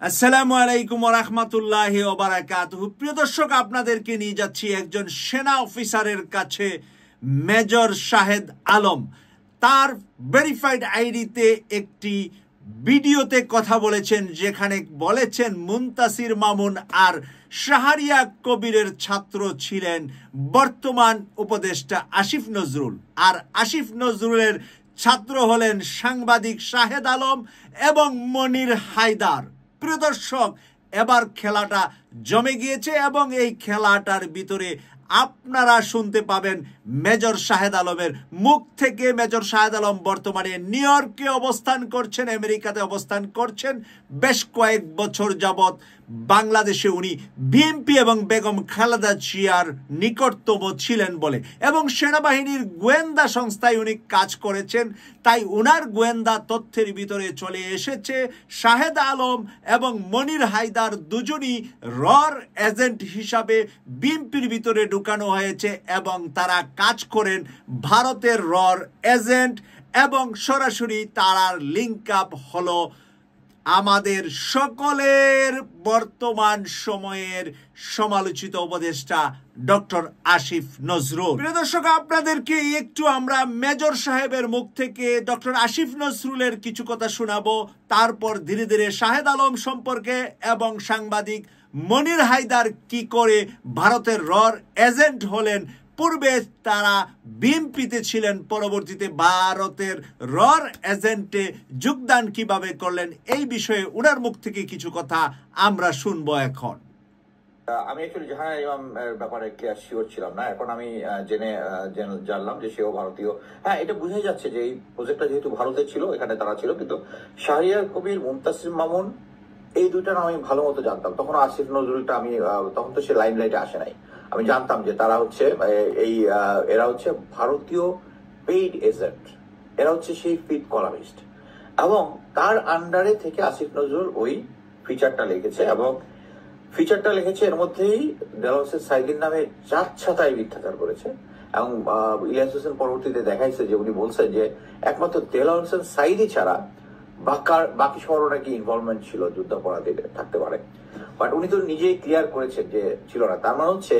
আসসালামু আলাইকুম ওয়া রাহমাতুল্লাহি ওয়া বারাকাতুহু। প্রিয় দর্শক, আপনাদেরকে নিয়ে যাচ্ছি একজন সেনা অফিসারের কাছে, মেজর শাহেদ আলম। তার ভেরিফাইড আইডিতে একটি ভিডিওতে কথা বলেছেন, যেখানে বলেছেন মুনতাসির মামুন আর শাহরিয়ার কবিরের ছাত্র ছিলেন বর্তমান উপদেষ্টা আসিফ নজরুল, আর আসিফ নজরুলের ছাত্র হলেন সাংবাদিক শাহেদ আলম এবং মনির হায়দার। প্রিয় দর্শক, এবার খেলাটা জমে গিয়েছে এবং এই খেলাটার ভিতরে আপনারা শুনতে পাবেন মেজর শাহেদ আলমের মুখ থেকে। মেজর শাহেদ আলম বর্তমানে নিউ ইয়র্কে অবস্থান করছেন, আমেরিকাতে অবস্থান করছেন। বেশ কয়েক বছর যাবৎ বাংলাদেশে উনি বিএনপি এবং বেগম খালেদা জিয়ার নিকটতম ছিলেন বলে, এবং সেনাবাহিনীর গোয়েন্দা সংস্থায় উনি কাজ করেছেন। তাই উনার গোয়েন্দা তথ্যের ভিতরে চলে এসেছে শাহেদ আলম এবং মনির হায়দার দুজনই রর এজেন্ট হিসাবে বিএনপির ভিতরে ঢুকানো হয়েছে, এবং তারা কাজ করেন ভারতের রর এজেন্ট, এবং সরাসরি তারার লিঙ্ক আপ হলো আমাদের সকলের বর্তমান সময়ের সমালোচিত উপদেষ্টা ডক্টর আসিফ নজরুল। প্রিয় দর্শক, আপনাদেরকে একটু আমরা মেজর সাহেবের মুখ থেকে ডক্টর আসিফ নজরুলের কিছু কথা শোনাবো, তারপর ধীরে ধীরে শাহেদ আলম সম্পর্কে এবং সাংবাদিক মনির হায়দার কি করে ভারতের রর এজেন্ট হলেন, পূর্বে তারা বিএনপিতে ছিলেন, পরবর্তীতে ভারতের রর এজেন্টে যোগদান কিভাবে করলেন, এই বিষয়ে ওনার মুখ থেকে কিছু কথা আমরা শুনবো এখন। আমি অ্যাকচুয়ালি জাহান ইমাম ব্যাপারে ক্লিয়ার শিওর ছিলাম না, এখন আমি জানলাম যে সেও ভারতীয়। হ্যাঁ, এটা বুঝাই যাচ্ছে যে এই প্রজেক্টটা যেহেতু ভারতে ছিল, এখানে তারা ছিল, কিন্তু শাহরিয়ার কবির, মুনতাসির মামুন, এই দুইটা নাম আমি ভালো মতো জানতাম। তখন আসিফ নজরুলটা আমি তখন তো সে লাইমলাইটে আসে নাই। আমি জানতাম যে তারা হচ্ছে এরা হচ্ছে ভারতীয় পেইড এজেন্ট, এরা হচ্ছে সেই ফিট কলামিস্ট, এবং তার আন্ডারে থেকে আসিফ নজরুল ওই ফিচারটা লিখেছে, এবং ফিচারটা লিখেছে এর মধ্যেই দেলাওয়ার হোসেন সাইদির নামে যাচ্ছাতাই মিথ্যাচার করেছে। এবং ইলিয়াস হোসেন পরবর্তীতে দেখাইছে যে উনি বলছেন যে একমাত্র দেলাওয়ার হোসেন সাইদি ছাড়া বাকি সবার নাকি ইনভলভমেন্ট ছিল, যুদ্ধাপরাধীতে থাকতে পারে, বাট উনি তো নিজেই ক্লিয়ার করেছেন যে ছিল না। তার মানে হচ্ছে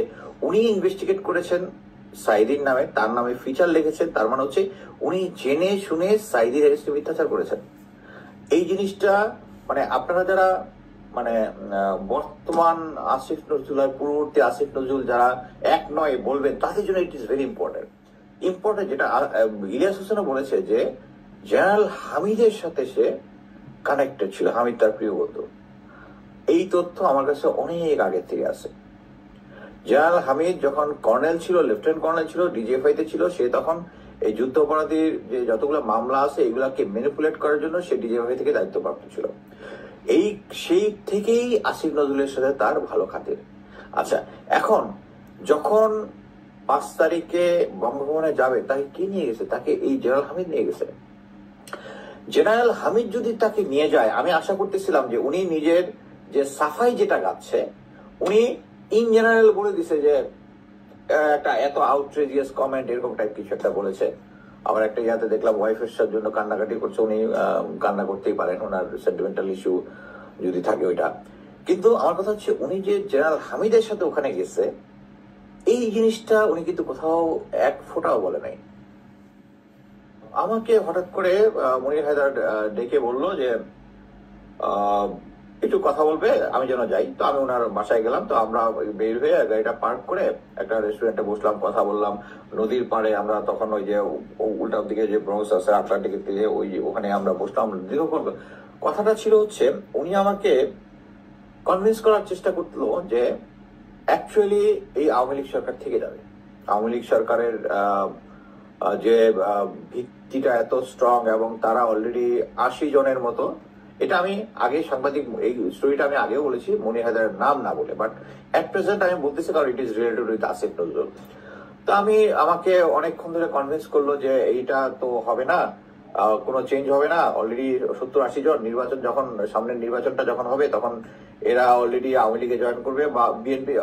উনি ইনভেস্টিগেট করেছেন সাইদির নামে, তার নামে ফিচার লিখেছেন, তার মানে হচ্ছে উনি জেনে শুনে সাইদির এগেইনস্টে মিথ্যাচার করেছেন। এই জিনিসটা মানে আপনারা যারা মানে বর্তমান আসিফ নজরুল আর পূর্ববর্তী আসিফ নজরুল যারা এক নয় বলবেন, তাদের জন্য ইট ইজ ভেরি ইম্পর্টেন্ট। যেটা ইলিয়াস হোসেনও বলেছে যে জেনারেল হামিদের সাথে সে কানেক্টেড ছিল, হামিদ তার প্রিয় বন্ধু। এই তথ্য আমার কাছে অনেক আগের থেকে আছে। জেনারেল হামিদ যখন কর্নেল ছিল, লেফটেন্যান্ট কর্নেল ছিল, ডিজিএফআই তে ছিল, সে তখন এই যুদ্ধ অপরাধীর যে যতগুলো মামলা আছে এগুলাকে ম্যানিপুলেট করার জন্য সে ডিজিএফআই থেকে দায়িত্বপ্রাপ্ত ছিল। সেই থেকেই আসিফ নজরুলের সাথে তার ভালো খাতির। আচ্ছা, এখন যখন 5 তারিখে বঙ্গভবনে যাবে, তাকে কি নিয়ে গেছে? তাকে এই জেনারেল হামিদ নিয়ে গেছে। জেনারেল হামিদ যদি তাকে নিয়ে যায়, আমি আশা করতেছিলাম যে উনি নিজের যে সাফাই যেটা গাচ্ছে, উনি ইন জেনারেল বলে দিছে যে একটা এত আউটরেজিয়াস কমেন্ট, এরকম টাইপ কিছু একটা বলেছে। আবার একটা ইয়াতে দেখলাম ওয়াইফের জন্য কান্নাকাটি করছে, উনি কান্না করতেই পারেন, ওনার সেন্টিমেন্টাল ইস্যু যদি থাকে ওইটা। কিন্তু আমার কথা হচ্ছে উনি যে জেনারেল হামিদের সাথে ওখানে গেছে, এই জিনিসটা উনি কিন্তু কোথাও এক ফোঁটাও বলে নাই। আমাকে হঠাৎ করে মনির হায়দার ডেকে বললো যে একটু কথা বলবে, আমি যেন যাই। তো আমি ওনার বাসায় গেলাম। তো আমরা বের হয়ে গাড়িটা পার্ক করে একটা রেস্টুরেন্টে বসলাম, কথা বললাম নদীর পাড়ে। আমরা তখন ওই যে উল্টার দিকে যে ব্রোঞ্জ আছে আটলান্টিকের দিকে, ওখানে আমরা বসলাম দীর্ঘক্ষণ। কথাটা ছিল হচ্ছে উনি আমাকে কনভিন্স করার চেষ্টা করলো যে অ্যাকচুয়ালি এই আওয়ামী লীগ সরকার থেকে যাবে। আওয়ামী লীগ সরকারের যে ভিত্তিটা এত স্ট্রং, এবং তারা অলরেডি 80 জনের মতো। এটা আমি আগে সাংবাদিক, এই স্টোরিটা আমি আগেও বলেছি মনির হায়দারের নাম না বলে, বাট এট প্রেজেন্ট আমি বলতেছি কারণ it is related with Asif Nazrul. তো আমাকে অনেকক্ষণ ধরে কনভিন্স করলো যে এইটা তো হবে না, কোনো চেঞ্জ হবে না। অলরেডি 70-80 জন, নির্বাচন যখন সামনের নির্বাচনটা যখন হবে তখন এরা অলরেডি আওয়ামী লীগে জয়েন করবে, বা বিএনপি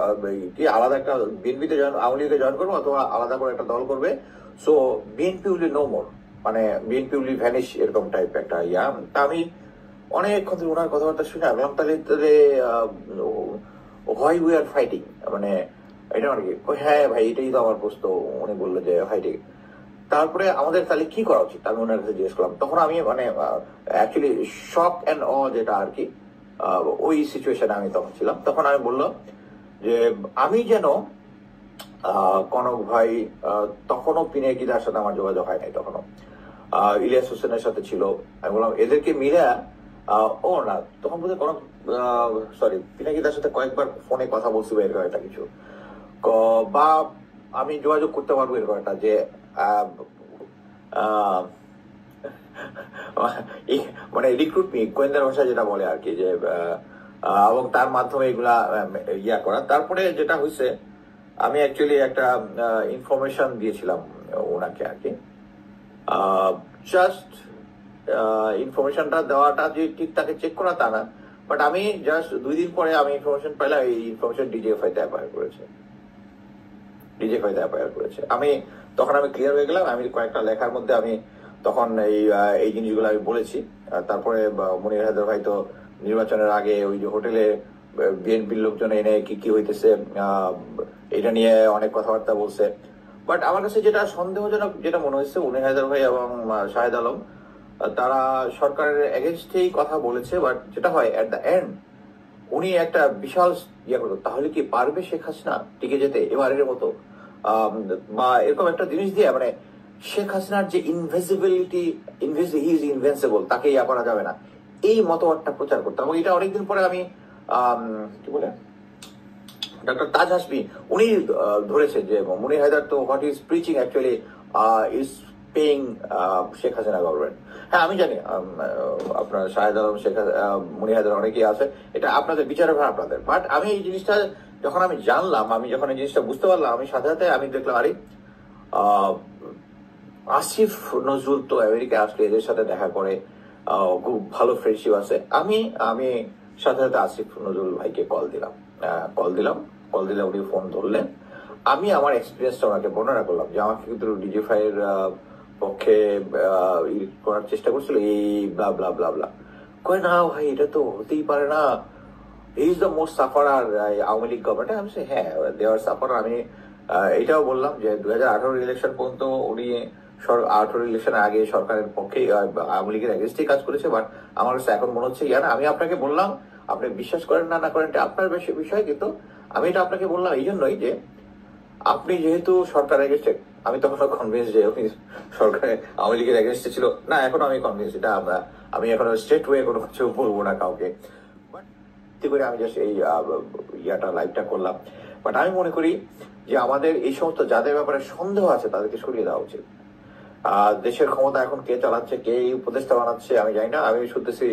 কি আলাদা একটা বিএনপিতে আওয়ামী লীগে জয়েন করবে, অথবা আলাদা করে একটা দল করবে। So BNP will no more, মানে বিএনপি উইল ভ্যানিশ, এরকম টাইপ একটা ইয়া। তা আমি অনেকক্ষণ ধরে ওনার কথাবার্তা শুনে আমি তাহলে হোয়াই উই আর ফাইটিং, মানে এটা আর কি। হ্যাঁ ভাই এটাই তো আমার প্রশ্ন। উনি বললো যে ফাইটিং, তারপরে আমাদের তাহলে কি করা উচিত আমি ওনার কাছে জিজ্ঞেস করলাম। তখন আমি মানে অ্যাকচুয়ালি শক অ্যান্ড অ যেটা আর কি, ওই সিচুয়েশনে আমি তখন ছিলাম। তখন আমি বললাম যে আমি যেন কনক ভাই, তখনও পিনাকিদার সাথে আমার যোগাযোগ হয় নাই, তখনও ইলিয়াস হোসেনের সাথে ছিল। আমি বললাম এদেরকে মিলে ও না, তখন বোধহয় কনক সরি পিনাকিদার সাথে কয়েকবার ফোনে কথা বলছি এরকম একটা কিছু, বা আমি যোগাযোগ করতে পারবো এরকম একটা যে মানে রিক্রুটমেন্ট গোয়েন্দার ভাষা যেটা বলে আর কি, যে এবং তার মাধ্যমে এগুলা ইয়া করা। তারপরে যেটা হয়েছে আমি অ্যাকচুয়ালি একটা ইনফরমেশন দিয়েছিলাম ওনাকে আর কি, জাস্ট ইনফরমেশনটা দেওয়াটা যে ঠিক তাকে চেক করা তা না, বাট আমি জাস্ট 2 দিন পরে আমি ইনফরমেশন পাইলাম এই ইনফরমেশন ডিজিএফআই-তে অ্যাপায়ার করেছে। আমি তখন আমি ক্লিয়ার হয়ে গেলাম। আমি কয়েকটা লেখার মধ্যে আমি তখন এই জিনিসগুলো আমি বলেছি। তারপরে মনির হায়দার ভাই তো নির্বাচনের আগে ওই যে হোটেলে বিএনপির লোকজন এনে কি হইতেছে এটা নিয়ে অনেক কথাবার্তা বলছে। বাট আমার কাছে যেটা সন্দেহজনক যেটা মনে হয়েছে, মনির হায়দার ভাই এবং শাহেদ আলম তারা সরকারের এগেনস্টেই কথা বলেছে, বাট যেটা হয় এট দ্য এন্ড উনি একটা বিশাল ইয়ে করতো, তাহলে কি পারবে শেখ হাসিনা টিকে যেতে এবারের মতো, বা এরকম একটা জিনিস দিয়ে, মানে শেখ হাসিনার যে ইনভিজিবিলিটি, হি ইজ ইনভেন্সিবল, তাকে ইয়া করা যাবে না, এই মতবাদটা প্রচার করতাম। এবং এটা অনেকদিন পরে আমি কি বলে ডক্টর তাজ হাসমি উনি ধরেছেন যে মনির হায়দার তো what is preaching actually is paying Sheikh Hasina government. হ্যাঁ আমি জানি আপনার শাহেদ আলম, মনির হায়দার অনেকেই আছে, এটা আপনাদের বিচারের ভার আপনাদের। বাট আমি এই জিনিসটা যখন আমি জানলাম, আমি যখন এই জিনিসটা বুঝতে পারলাম, আমি সাথে সাথে আমি দেখলাম আরে আসিফ নজরুল তো আমেরিকায় আসলে এদের সাথে দেখা করে, খুব ভালো ফ্রেন্ডশিপ আছে। আমি সাথে সাথে আসিফ নজরুল ভাইকে কল দিলাম উনি ফোন ধরলেন। আমি আমার এক্সপিরিয়েন্সটা ওনাকে বর্ণনা করলাম যে আমাকে কিন্তু ডিজিএফআই এর পক্ষে করার চেষ্টা করছিল, এই ব্লা ব্লা ব্লা ব্লা। কয় না ভাই এটা তো হতেই পারে না, is the most sufferer Awami League government. আমি হ্যাঁ দেওয়ার সাফারার। আমি এটাও বললাম যে 2018 ইলেকশন পর্যন্ত উনি 18 ইলেকশনের আগে সরকারের পক্ষে আওয়ামী লীগের এগেনস্টে কাজ করেছে। বাট আমার কাছে এখন মনে হচ্ছে ইয়ার আমি আপনাকে বললাম, আপনি বিশ্বাস করেন না করেন এটা আপনার বিষয়, কিন্তু আমি এটা আপনাকে বললাম এই জন্যই যে আপনি যেহেতু সরকার এগেনস্টে, আমি তখন কনভিন্স যে উনি সরকারে আওয়ামী লীগের এগেনস্টে ছিল না, এখন আমি কনভিন্স, এটা আমি এখন স্ট্রেট ওয়ে কোনো কিছু বলবো না কাউকে। বাট করে আমি জাস্ট এই লাইভটা করলাম। বাট আমি মনে করি যে আমাদের এই সমস্ত যাদের ব্যাপারে সন্দেহ আছে তাদেরকে সরিয়ে দেওয়া উচিত। দেশের ক্ষমতা এখন কে চালাচ্ছে, কে উপদেষ্টা বানাচ্ছে আমি জানি না। আমি শুনতেছি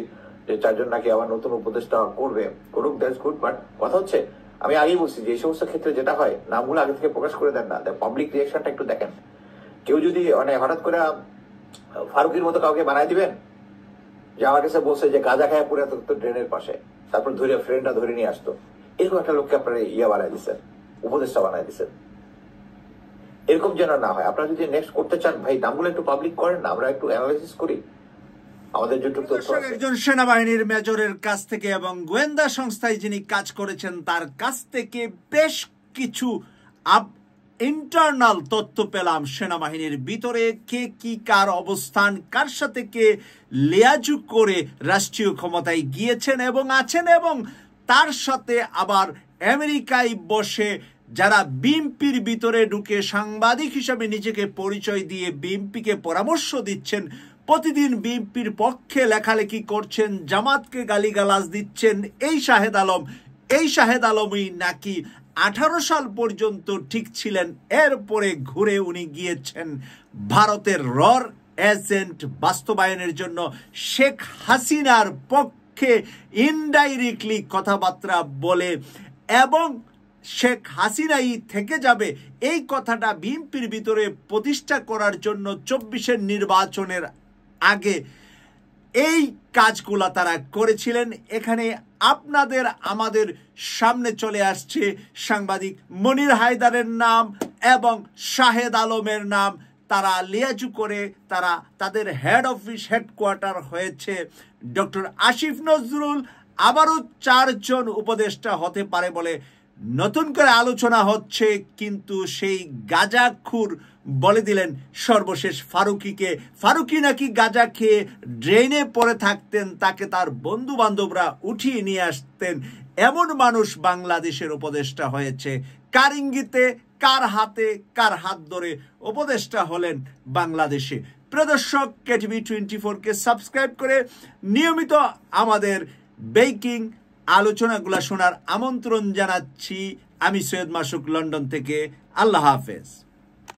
যে 4 জন নাকি আবার নতুন উপদেষ্টা করুক, দ্যাটস গুড। বাট কথা হচ্ছে আমি আগেই বলছি যে এই সমস্ত ক্ষেত্রে যেটা হয় নামগুলো আগে থেকে প্রকাশ করে দেন না, পাবলিক রিয়াকশনটা একটু দেখেন। কেউ যদি মানে হঠাৎ করে ফারুকের মতো কাউকে বানাই দিবেন, যে আমার কাছে বলছে যে গাঁজা খায় পুরো ড্রেনের পাশে, তারপর ফ্রেন্ডটা ধরে নিয়ে আসতো, এরকম একটা লোককে আপনারা বানাই দিচ্ছেন, উপদেষ্টা বানাই দিচ্ছেন। এরকম যেন না হয়। আপনারা যদি নেক্সট করতে চান ভাই নামগুলো একটু পাবলিক করেন না, আমরা একটু অ্যানালাইসিস করি। আমাদের যেটুকু তথ্য আছে, একজন সেনাবাহিনীর মেজরের কাছ থেকে এবং গোয়েন্দা সংস্থায় যিনি কাজ করেছেন তার কাছ থেকে বেশ কিছু ইন্টারনাল তথ্য পেলাম সেনাবাহিনীর ভিতরে কে কি কার অবস্থান, কার সাথে কে লিয়াজু করে রাষ্ট্রীয় ক্ষমতায় গিয়েছেন এবং আছেন, এবং তার সাথে আবার আমেরিকায় বসে যারা বিএনপির ভিতরে ঢুকে সাংবাদিক হিসেবে নিজেকে পরিচয় দিয়ে বিএনপিকে পরামর্শ দিচ্ছেন, প্রতিদিন বিএনপির পক্ষে লেখালেখি করছেন, জামাতকে গালিগালাজ দিচ্ছেন, এই শাহেদ আলমই নাকি 18 সাল পর্যন্ত ঠিক ছিলেন। এরপরে ঘুরে উনি গিয়েছেন ভারতের রর এজেন্ট বাস্তবায়নের জন্য শেখ হাসিনার পক্ষে ইনডাইরেক্টলি কথাবার্তা বলে, এবং শেখ হাসিনাই থেকে যাবে এই কথাটা বিএনপির ভিতরে প্রতিষ্ঠা করার জন্য 24-এর নির্বাচনের আগে এই কাজগুলা তারা করেছিলেন। এখানে আমাদের সামনে চলে আসছে সাংবাদিক মনির হায়দারের নাম এবং শাহেদ আলমের নাম। তারা লিয়াজু করে তারা তাদের হেড অফিস হেডকোয়ার্টার হয়েছে ডক্টর আসিফ নজরুল আবারও 4 জন উপদেষ্টা হতে পারে বলে নতুন করে আলোচনা হচ্ছে। কিন্তু সেই গাঁজাখুর বলে দিলেন সর্বশেষ ফারুকিকে, ফারুকি নাকি গাঁজা খেয়ে ড্রেনে পড়ে থাকতেন, তাকে তার বন্ধু বান্ধবরা উঠিয়ে নিয়ে আসতেন। এমন মানুষ বাংলাদেশের উপদেষ্টা হয়েছে। কার ইঙ্গিতে, কার হাতে, কার হাত ধরে উপদেষ্টা হলেন বাংলাদেশে? প্রিয় দর্শক, কেটিভি 24-কে সাবস্ক্রাইব করে নিয়মিত আমাদের বেকিং আলোচনাগুলো শোনার আমন্ত্রণ জানাচ্ছি। আমি সৈয়দ মাসুক, লন্ডন থেকে। আল্লাহ হাফেজ।